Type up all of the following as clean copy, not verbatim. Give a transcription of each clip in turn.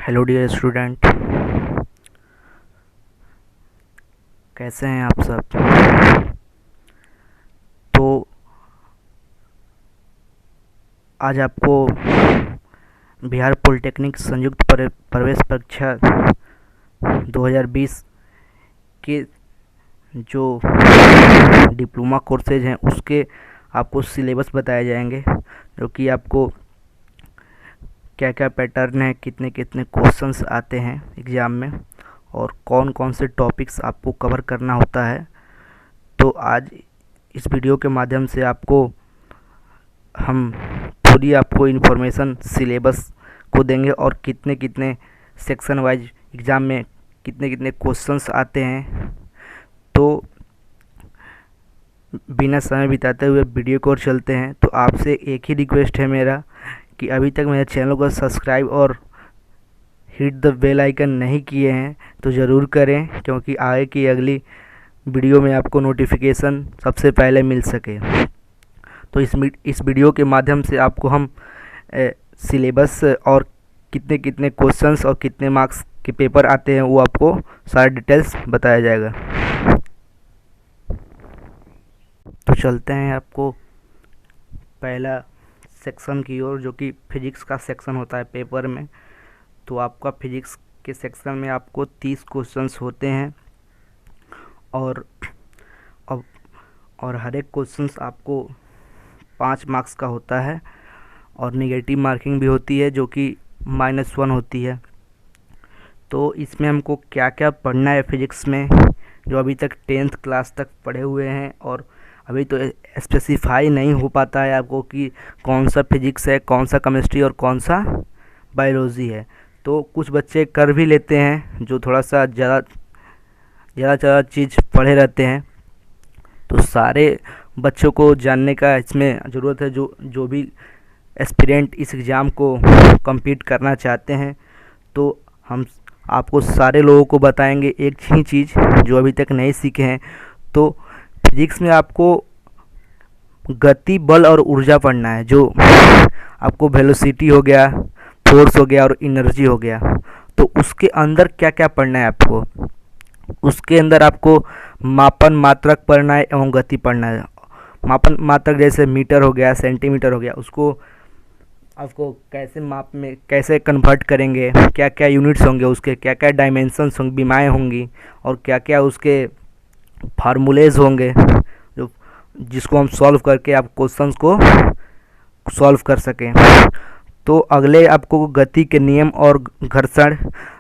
Hello dear student, कैसे हैं आप सब। तो आज आपको बिहार पॉलिटेक्निक संयुक्त प्रवेश परीक्षा 2020 के जो डिप्लोमा कोर्सेज हैं उसके आपको सिलेबस बताए जाएंगे, जो कि आपको क्या क्या पैटर्न है, कितने कितने क्वेश्चंस आते हैं एग्ज़ाम में और कौन कौन से टॉपिक्स आपको कवर करना होता है। तो आज इस वीडियो के माध्यम से हम पूरी आपको इन्फॉर्मेशन सिलेबस को देंगे और कितने कितने सेक्शन वाइज एग्ज़ाम में कितने कितने क्वेश्चंस आते हैं। तो बिना समय बिताते हुए वीडियो को और चलते हैं। तो आपसे एक ही रिक्वेस्ट है मेरा कि अभी तक मेरे चैनल को सब्सक्राइब और हिट द बेल आइकन नहीं किए हैं तो ज़रूर करें, क्योंकि आगे की अगली वीडियो में आपको नोटिफिकेशन सबसे पहले मिल सके। तो इस वीडियो के माध्यम से आपको हम सिलेबस और कितने कितने क्वेश्चंस और कितने मार्क्स के पेपर आते हैं वो आपको सारा डिटेल्स बताया जाएगा। तो चलते हैं आपको पहला सेक्शन की ओर, जो कि फिजिक्स का सेक्शन होता है पेपर में। तो आपका फिजिक्स के सेक्शन में आपको 30 क्वेश्चंस होते हैं और हर एक क्वेश्चंस आपको 5 मार्क्स का होता है और नेगेटिव मार्किंग भी होती है, जो कि -1 होती है। तो इसमें हमको क्या क्या पढ़ना है फिजिक्स में, जो अभी तक 10th क्लास तक पढ़े हुए हैं और अभी तो स्पेसिफाई नहीं हो पाता है आपको कि कौन सा फिजिक्स है, कौन सा केमिस्ट्री और कौन सा बायोलॉजी है। तो कुछ बच्चे कर भी लेते हैं जो थोड़ा सा ज़्यादा चीज़ पढ़े रहते हैं। तो सारे बच्चों को जानने का इसमें ज़रूरत है, जो भी एस्पिरेंट इस एग्ज़ाम को compete करना चाहते हैं। तो हम आपको सारे लोगों को बताएंगे एक ही चीज़ जो अभी तक नहीं सीखे हैं। तो फिजिक्स में आपको गति, बल और ऊर्जा पढ़ना है, जो आपको वेलोसिटी हो गया, फोर्स हो गया और एनर्जी हो गया। तो उसके अंदर क्या क्या पढ़ना है आपको, उसके अंदर आपको मापन मात्रक पढ़ना है एवं गति पढ़ना है। मापन मात्रक जैसे मीटर हो गया, सेंटीमीटर हो गया, उसको आपको कैसे माप में कैसे कन्वर्ट करेंगे, क्या क्या यूनिट्स होंगे, उसके क्या क्या डायमेंशंस होंगे, बीमाएँ होंगी और क्या क्या उसके फार्मूलेज होंगे, जो जिसको हम सॉल्व करके आप क्वेश्चंस को सॉल्व कर सकें। तो अगले आपको गति के नियम और घर्षण,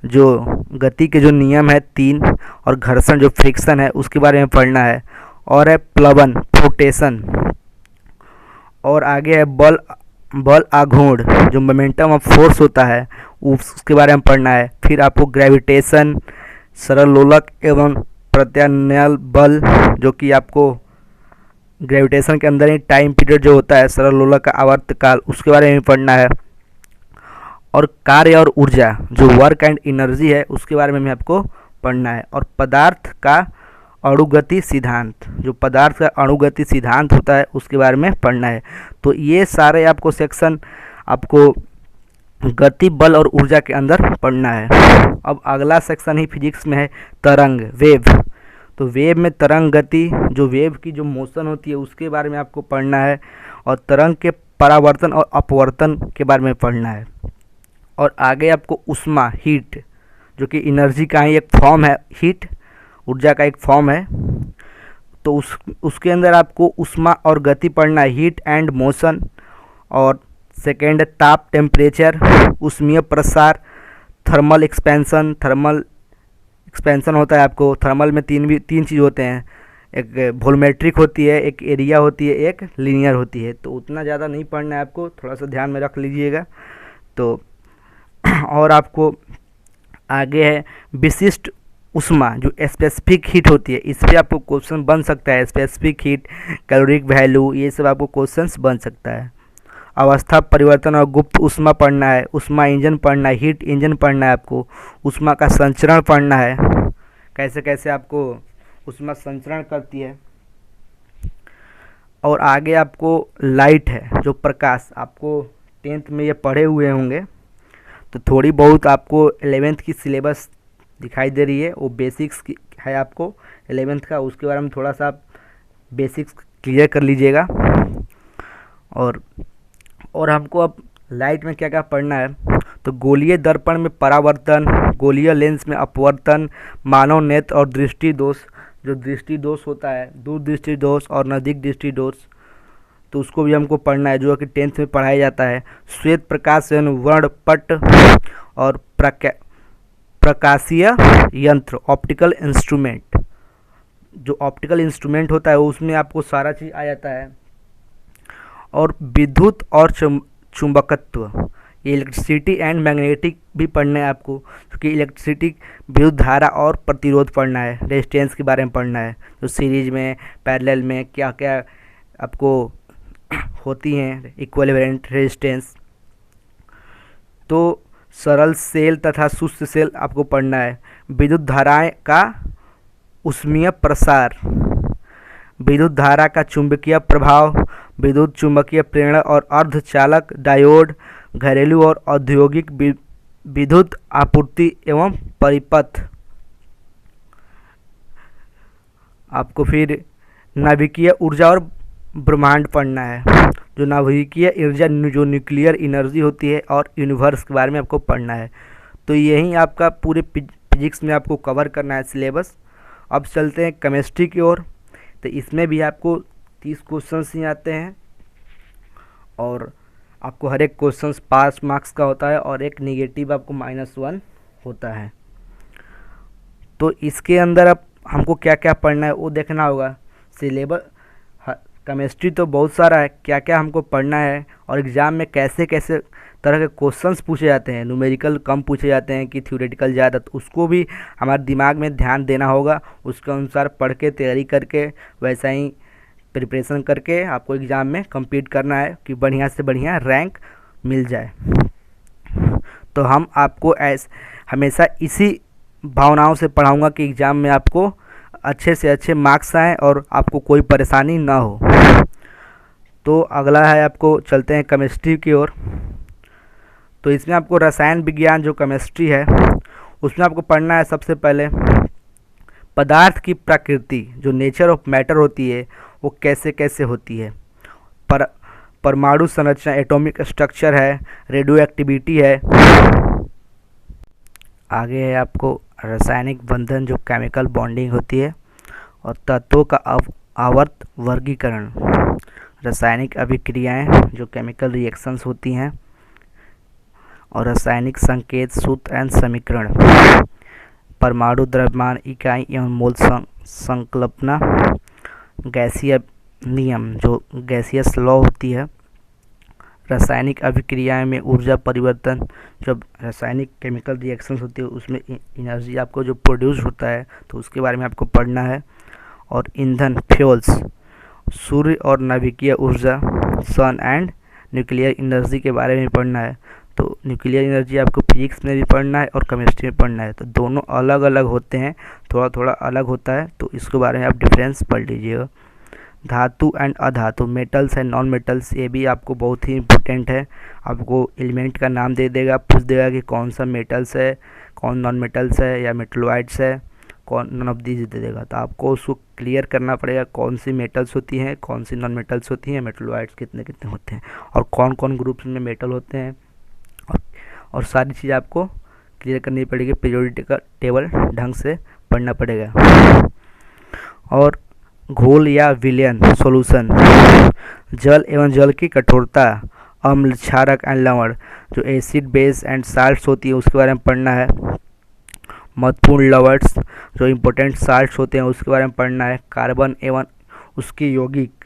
जो गति के जो नियम है 3 और घर्षण जो फ्रिक्शन है उसके बारे में पढ़ना है। और है प्लवन, फ्लोटेशन। और आगे है बल आघूर्ण, जो मोमेंटम ऑफ फोर्स होता है उसके बारे में पढ़ना है। फिर आपको ग्रेविटेशन, सरल लोलक एवं प्रत्यानयन बल, जो कि आपको ग्रेविटेशन के अंदर ही टाइम पीरियड जो होता है सरल लोलक का आवर्तकाल, उसके बारे में पढ़ना है। और कार्य और ऊर्जा, जो वर्क एंड एनर्जी है, उसके बारे में भी आपको पढ़ना है। और पदार्थ का अणुगति सिद्धांत, जो पदार्थ का अणुगति सिद्धांत होता है उसके बारे में पढ़ना है। तो ये सारे आपको सेक्शन आपको गति, बल और ऊर्जा के अंदर पढ़ना है। अब अगला सेक्शन ही फिजिक्स में है तरंग, वेव। तो वेव में तरंग गति, जो वेव की जो मोशन होती है उसके बारे में आपको पढ़ना है। और तरंग के परावर्तन और अपवर्तन के बारे में पढ़ना है। और आगे आपको ऊष्मा, हीट, जो कि एनर्जी का ही एक फॉर्म है, हीट ऊर्जा का एक फॉर्म है। तो उसके अंदर आपको ऊष्मा और गति पढ़ना है, हीट एंड मोशन। और सेकेंड है ताप, टेम्परेचर, ऊष्मीय प्रसार, थर्मल एक्सपेंशन होता है आपको। थर्मल में तीन चीज़ होते हैं, एक वॉल्यूमेट्रिक होती है, एक एरिया होती है, एक लीनियर होती है। तो उतना ज़्यादा नहीं पढ़ना है आपको, थोड़ा सा ध्यान में रख लीजिएगा। तो और आपको आगे है विशिष्ट ऊष्मा, जो स्पेसिफिक हीट होती है, इस पर आपको क्वेश्चन बन सकता है। स्पेसिफिक हीट, कैलोरिक वैल्यू, ये सब आपको क्वेश्चंस बन सकता है। अवस्था परिवर्तन और गुप्त ऊष्मा पढ़ना है। ऊष्मा इंजन पढ़ना है, हीट इंजन पढ़ना है आपको। ऊष्मा का संचरण पढ़ना है, कैसे कैसे आपको ऊष्मा संचरण करती है। और आगे आपको लाइट है, जो प्रकाश, आपको 10th में ये पढ़े हुए होंगे। तो थोड़ी बहुत आपको 11th की सिलेबस दिखाई दे रही है, वो बेसिक्स की है आपको 11th का, उसके बारे में थोड़ा सा बेसिक्स क्लियर कर लीजिएगा। और हमको अब लाइट में क्या क्या पढ़ना है, तो गोलीय दर्पण में परावर्तन, गोलीय लेंस में अपवर्तन, मानव नेत्र और दृष्टि दोष, जो दृष्टि दोष होता है, दूर दृष्टि दोष और नज़दीक दृष्टि दोष, तो उसको भी हमको पढ़ना है, जो कि 10th में पढ़ाया जाता है। श्वेत प्रकाश वर्णपट और प्रकाशीय यंत्र, ऑप्टिकल इंस्ट्रूमेंट, जो ऑप्टिकल इंस्ट्रूमेंट होता है उसमें आपको सारा चीज़ आ जाता है। और विद्युत और चुंबकत्व, इलेक्ट्रिसिटी एंड मैग्नेटिक भी पढ़ना है आपको, क्योंकि इलेक्ट्रिसिटी विद्युत धारा और प्रतिरोध पढ़ना है, रेजिस्टेंस के बारे में पढ़ना है, जो सीरीज में पैरेलल में क्या क्या आपको होती हैं, इक्विवेलेंट रेजिस्टेंस। तो सरल सेल तथा सुस्त सेल आपको पढ़ना है। विद्युत धाराएं का उष्मीय प्रसार, विद्युत धारा का चुंबकीय प्रभाव, विद्युत चुंबकीय प्रेरण और अर्धचालक डायोड, घरेलू और औद्योगिक विद्युत आपूर्ति एवं परिपथ। आपको फिर नाभिकीय ऊर्जा और ब्रह्मांड पढ़ना है, जो नाभिकीय ऊर्जा जो न्यूक्लियर एनर्जी होती है और यूनिवर्स के बारे में आपको पढ़ना है। तो यही आपका पूरे फिजिक्स में आपको कवर करना है सिलेबस। अब चलते हैं केमिस्ट्री की ओर। तो इसमें भी आपको 30 क्वेश्चंस ही आते हैं और आपको हर एक क्वेश्चंस 5 मार्क्स का होता है और एक नेगेटिव आपको -1 होता है। तो इसके अंदर अब हमको क्या क्या पढ़ना है वो देखना होगा। सिलेबस केमिस्ट्री तो बहुत सारा है, क्या क्या हमको पढ़ना है और एग्ज़ाम में कैसे कैसे तरह के क्वेश्चंस पूछे जाते हैं, न्यूमेरिकल कम पूछे जाते हैं कि थ्योरेटिकल ज़्यादा, तो उसको भी हमारे दिमाग में ध्यान देना होगा। उसके अनुसार पढ़ के तैयारी करके वैसा ही प्रिपरेशन करके आपको एग्ज़ाम में कम्पीट करना है कि बढ़िया से बढ़िया रैंक मिल जाए। तो हम आपको हमेशा इसी भावनाओं से पढ़ाऊँगा कि एग्ज़ाम में आपको अच्छे से अच्छे मार्क्स आएँ और आपको कोई परेशानी ना हो। तो अगला है, आपको चलते हैं केमिस्ट्री की ओर। तो इसमें आपको रसायन विज्ञान जो केमिस्ट्री है उसमें आपको पढ़ना है सबसे पहले पदार्थ की प्रकृति, जो नेचर ऑफ मैटर होती है वो कैसे कैसे होती है, परमाणु संरचना, एटॉमिक स्ट्रक्चर है, रेडियो एक्टिविटी है। आगे है आपको रासायनिक बंधन, जो केमिकल बॉन्डिंग होती है, और तत्वों का आवर्त वर्गीकरण, रासायनिक अभिक्रियाएं जो केमिकल रिएक्शंस होती हैं, और रासायनिक संकेत, सूत्र एवं समीकरण, परमाणु द्रव्यमान इकाई एवं मोल संकल्पना, गैसीय नियम जो गैसियस लॉ होती है, रासायनिक अभिक्रियाएं में ऊर्जा परिवर्तन, जब रासायनिक केमिकल रिएक्शंस होती है उसमें एनर्जी आपको जो प्रोड्यूस होता है तो उसके बारे में आपको पढ़ना है। और ईंधन, फ्यूल्स, सूर्य और नाभिकीय ऊर्जा, सन एंड न्यूक्लियर एनर्जी के बारे में पढ़ना है। तो न्यूक्लियर एनर्जी आपको फिजिक्स में भी पढ़ना है और केमिस्ट्री में पढ़ना है, तो दोनों अलग अलग होते हैं, थोड़ा थोड़ा अलग होता है, तो इसके बारे में आप डिफरेंस पढ़ लीजिएगा। धातु एंड अधातु, मेटल्स एंड नॉन मेटल्स, ये भी आपको बहुत ही इम्पोर्टेंट है। आपको एलिमेंट का नाम दे देगा, पूछ देगा कि कौन सा मेटल्स है, कौन नॉन मेटल्स है या मेटलॉइड्स है, कौन नॉन ऑफ दीज दे देगा। तो आपको उसको क्लियर करना पड़ेगा कौन सी मेटल्स होती हैं, कौन सी नॉन मेटल्स होती हैं, मेटलॉइड्स कितने कितने होते हैं और कौन कौन ग्रुप्स में मेटल होते हैं, और सारी चीज़ आपको क्लियर करनी पड़ेगी। पीरियोडिक टेबल ढंग से पढ़ना पड़ेगा। और घोल या विलयन, सॉल्यूशन, जल एवं जल की कठोरता, अम्ल, क्षारक एंड लवण, जो एसिड, बेस एंड साल्ट्स होती है उसके बारे में पढ़ना है। महत्वपूर्ण लवणस, जो इम्पोर्टेंट साल्ट्स होते हैं उसके बारे में पढ़ना है। कार्बन एवं उसके यौगिक,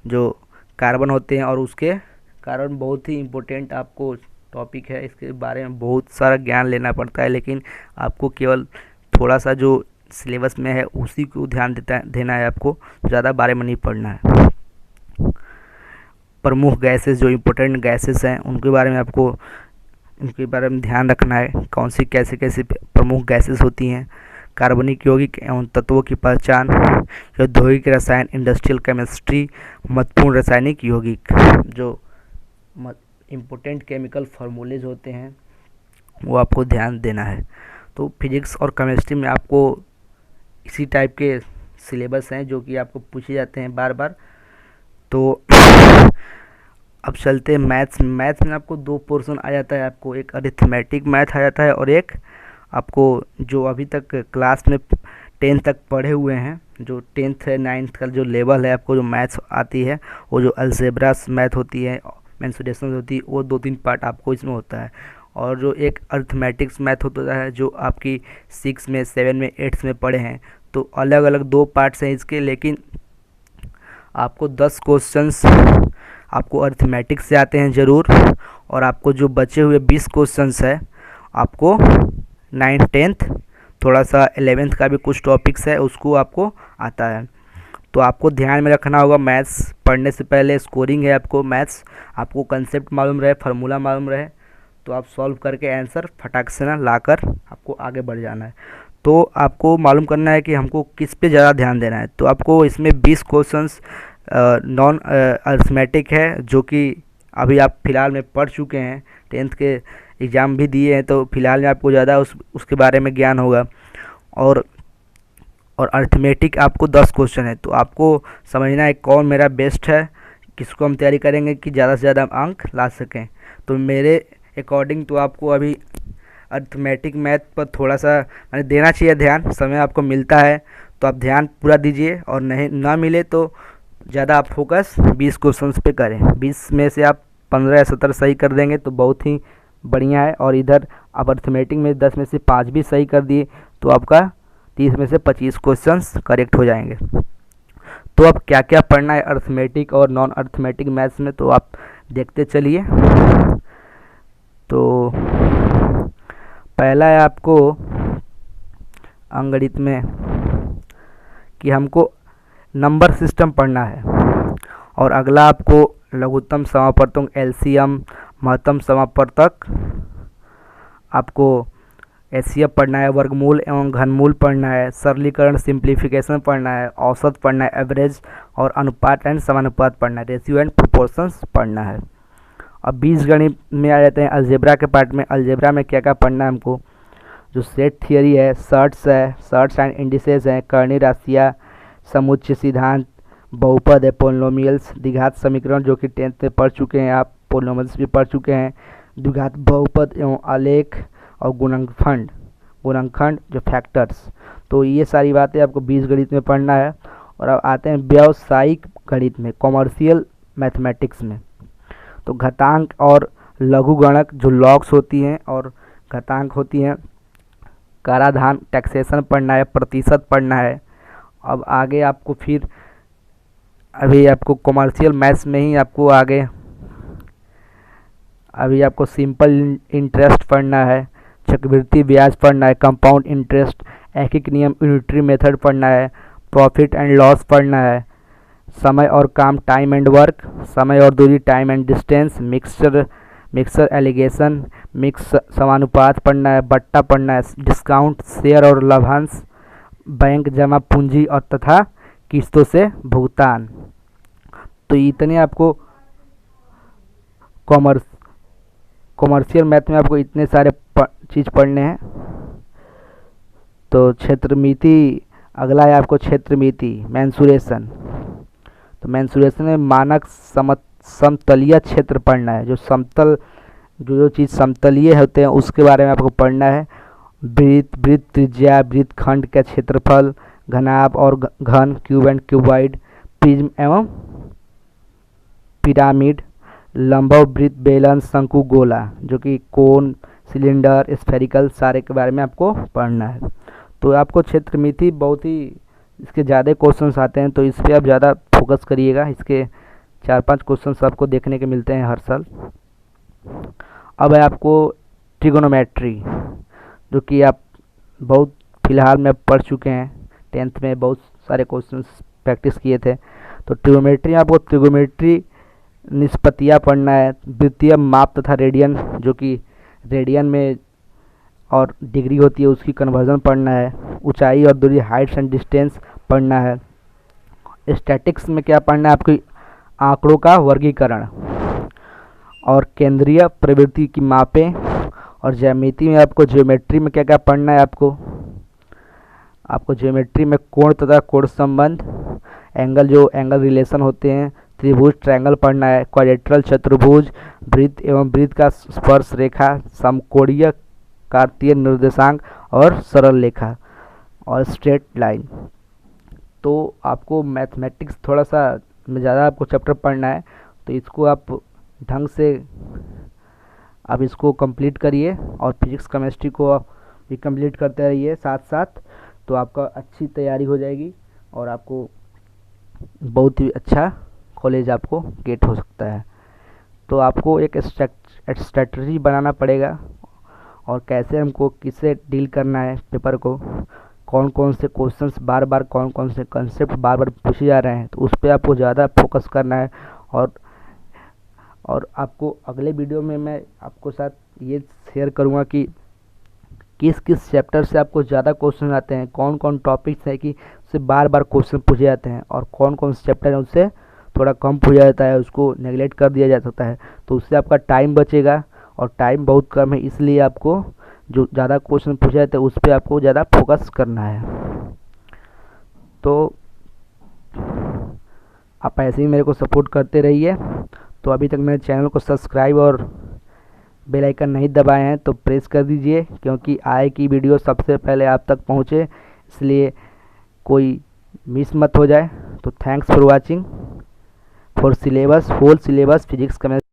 जो कार्बन होते हैं और उसके कार्बन बहुत ही इम्पोर्टेंट आपको टॉपिक है, इसके बारे में बहुत सारा ज्ञान लेना पड़ता है, लेकिन आपको केवल थोड़ा सा जो सिलेबस में है उसी को ध्यान देना है, आपको ज़्यादा बारे में नहीं पढ़ना है। प्रमुख गैसेस, जो इम्पोर्टेंट गैसेस हैं उनके बारे में आपको इनके बारे में ध्यान रखना है, कौन सी कैसे कैसे प्रमुख गैसेस होती हैं। कार्बनिक यौगिक एवं तत्वों की पहचान, औद्योगिक रसायन, इंडस्ट्रियल केमिस्ट्री, महत्वपूर्ण रासायनिक यौगिक, जो इम्पोर्टेंट केमिकल फार्मूलेज होते हैं वो आपको ध्यान देना है। तो फिजिक्स और केमिस्ट्री में आपको इसी टाइप के सिलेबस हैं जो कि आपको पूछे जाते हैं बार बार। तो अब चलते हैं मैथ्स। मैथ्स में आपको दो पोर्शन आ जाता है, आपको एक अरिथमेटिक मैथ आ जाता है और एक आपको जो अभी तक क्लास में 10th तक पढ़े हुए हैं, जो 10th है 9th का जो लेवल है, आपको जो मैथ्स आती है वो जो अलजेब्रास मैथ होती है, मेंसुरेशन होती है, वो 2-3 पार्ट आपको इसमें होता है। और जो एक अरिथमेटिक्स मैथ होता है जो आपकी 6 में 7 में 8 में पढ़े हैं, तो अलग अलग 2 पार्ट्स हैं इसके, लेकिन आपको 10 क्वेश्चंस आपको अरिथमेटिक से आते हैं ज़रूर। और आपको जो बचे हुए 20 क्वेश्चंस है आपको 9th 10th थोड़ा सा 11th का भी कुछ टॉपिक्स है उसको आपको आता है। तो आपको ध्यान में रखना होगा मैथ्स पढ़ने से पहले, स्कोरिंग है आपको मैथ्स, आपको कंसेप्ट मालूम रहे, फार्मूला मालूम रहे, तो आप सॉल्व करके आंसर फटाक से ना लाकर आपको आगे बढ़ जाना है। तो आपको मालूम करना है कि हमको किस पे ज़्यादा ध्यान देना है। तो आपको इसमें 20 क्वेश्चंस नॉन अरिथमेटिक है जो कि अभी आप फ़िलहाल में पढ़ चुके हैं, 10th के एग्ज़ाम भी दिए हैं, तो फ़िलहाल में आपको ज़्यादा उसके बारे में ज्ञान होगा। और अरिथमेटिक आपको 10 क्वेश्चन है, तो आपको समझना है कौन मेरा बेस्ट है, किसको हम तैयारी करेंगे कि ज़्यादा से ज़्यादा अंक ला सकें। तो मेरे अकॉर्डिंग तो आपको अभी अरिथमेटिक मैथ पर थोड़ा सा मैंने देना चाहिए ध्यान, समय आपको मिलता है तो आप ध्यान पूरा दीजिए, और नहीं ना मिले तो ज़्यादा आप फोकस 20 क्वेश्चंस पे करें। 20 में से आप 15 या 17 सही कर देंगे तो बहुत ही बढ़िया है। और इधर आप अरिथमेटिक में 10 में से 5 भी सही कर दिए तो आपका 30 में से 25 क्वेश्चंस करेक्ट हो जाएंगे। तो अब क्या क्या पढ़ना है अरिथमेटिक और नॉन अरिथमेटिक मैथ्स में, तो आप देखते चलिए। तो पहला है आपको अंकगणित में कि हमको नंबर सिस्टम पढ़ना है, और अगला आपको लघुत्तम समापवर्तक एलसीएम, महत्तम समापवर्तक, आपको एचसीएफ पढ़ना है, वर्गमूल एवं घनमूल पढ़ना है, सरलीकरण सिंप्लीफिकेशन पढ़ना है, औसत पढ़ना है, एवरेज, और अनुपात एंड समानुपात पढ़ना है, रेशियो एंड प्रोपोर्शंस पढ़ना है। अब बीजगणित में आ जाते हैं अलजेब्रा के पार्ट में। अलजेब्रा में क्या क्या पढ़ना है हमको, जो सेट थियरी है, सर्ट्स है, सर्ट्स एंड इंडिसेस हैं, कर्णीय राशियाँ, समुच्चय सिद्धांत, बहुपद है, पोलिनोमियल्स, द्विघात समीकरण जो कि 10th में पढ़ चुके हैं आप, पोलिनोमियल्स भी पढ़ चुके हैं, द्विघात बहुपद एवं आलेख, और गुणनखंड जो फैक्टर्स। तो ये सारी बातें आपको बीजगणित में पढ़ना है। और अब आते हैं व्यावसायिक गणित में, कॉमर्शियल मैथमेटिक्स में। तो घातांक और लघुगणक जो लॉग्स होती हैं और घातांक होती हैं, कराधान टैक्सेशन पढ़ना है, प्रतिशत पढ़ना है। अब आगे आपको फिर अभी आपको कॉमर्शियल मैथ्स में ही आपको आगे अभी आपको सिंपल इंटरेस्ट पढ़ना है, चक्रवृद्धि ब्याज पढ़ना है, कंपाउंड इंटरेस्ट, ऐकिक नियम यूनिटरी मेथड पढ़ना है, प्रॉफिट एंड लॉस पढ़ना है, समय और काम टाइम एंड वर्क, समय और दूरी time and distance, mixture alligation, mix समानुपात पढ़ना है, बट्टा पढ़ना है, डिस्काउंट, शेयर और लाभांश, बैंक जमा पूंजी और तथा किस्तों से भुगतान। तो इतने आपको कॉमर्शियल मैथ में आपको इतने सारे चीज़ पढ़ने हैं। तो क्षेत्रमिति अगला है आपको, क्षेत्रमिति मेंसुरेशन। तो मेंसुरेशन में मानक समतलीय क्षेत्र पढ़ना है, जो समतल जो चीज़ समतलीय होते हैं उसके बारे में आपको पढ़ना है। वृत्त त्रिज्या, वृत्त खंड का क्षेत्रफल, घनाभ और घन, क्यूब एंड क्यूबॉइड, प्रिज्म एवं पिरामिड, लंबव वृत्त, बेलन, शंकु, गोला, जो कि कोन, सिलेंडर, स्फेरिकल, सारे के बारे में आपको पढ़ना है। तो आपको क्षेत्रमिति बहुत ही इसके ज़्यादा क्वेश्चंस आते हैं, तो इस पर आप ज़्यादा फोकस करिएगा। इसके 4-5 क्वेश्चंस आपको देखने के मिलते हैं हर साल। अब है आपको ट्रिगोनोमेट्री, जो कि आप बहुत फिलहाल में पढ़ चुके हैं, 10th में बहुत सारे क्वेश्चंस प्रैक्टिस किए थे। तो ट्रिगोनोमेट्री आपको त्रिगोनोमेट्री निष्पत्तियाँ पढ़ना है, वृत्तीय माप तथा रेडियन, जो कि रेडियन में और डिग्री होती है उसकी कन्वर्जन पढ़ना है, ऊंचाई और दूरी हाइट्स एंड डिस्टेंस पढ़ना है। स्टैटिक्स में क्या पढ़ना है, आपकी आंकड़ों का वर्गीकरण और केंद्रीय प्रवृत्ति की मापें और ज्यामिति में आपको ज्योमेट्री में क्या क्या पढ़ना है आपको ज्योमेट्री में कोण तथा कोण संबंध, एंगल जो एंगल रिलेशन होते हैं, त्रिभुज ट्रायंगल पढ़ना है, क्वाड्रिलेटरल चतुर्भुज, वृत्त एवं वृत्त का स्पर्श रेखा, समकोणीय कार्तीय निर्देशांक और सरल रेखा और स्ट्रेट लाइन। तो आपको मैथमेटिक्स थोड़ा सा ज़्यादा आपको चैप्टर पढ़ना है, तो इसको आप ढंग से आप इसको कंप्लीट करिए और फिजिक्स केमिस्ट्री को भी कंप्लीट करते रहिए साथ साथ, तो आपका अच्छी तैयारी हो जाएगी और आपको बहुत ही अच्छा कॉलेज आपको गेट हो सकता है। तो आपको एक स्ट्रेटजी बनाना पड़ेगा और कैसे हमको किससे डील करना है पेपर को, कौन कौन से क्वेश्चंस बार बार, कौन कौन से कंसेप्ट बार बार पूछे जा रहे हैं, तो उस पर आपको ज़्यादा फोकस करना है। और आपको अगले वीडियो में मैं आपको साथ ये शेयर करूँगा कि किस किस चैप्टर से आपको ज़्यादा क्वेश्चन आते हैं, कौन कौन टॉपिक्स हैं कि उससे बार बार क्वेश्चन पूछे जाते हैं, और कौन कौन से चैप्टर हैं उससे थोड़ा कम पूछा जाता है, उसको नेगलेक्ट कर दिया जा सकता है। तो उससे आपका टाइम बचेगा और टाइम बहुत कम है, इसलिए आपको जो ज़्यादा क्वेश्चन पूछे जाते हैं उस पर आपको ज़्यादा फोकस करना है। तो आप ऐसे ही मेरे को सपोर्ट करते रहिए। तो अभी तक मेरे चैनल को सब्सक्राइब और बेल आइकन नहीं दबाए हैं तो प्रेस कर दीजिए, क्योंकि आए की वीडियो सबसे पहले आप तक पहुंचे, इसलिए कोई मिस मत हो जाए। तो thanks for watching for syllabus, whole syllabus physics chemistry.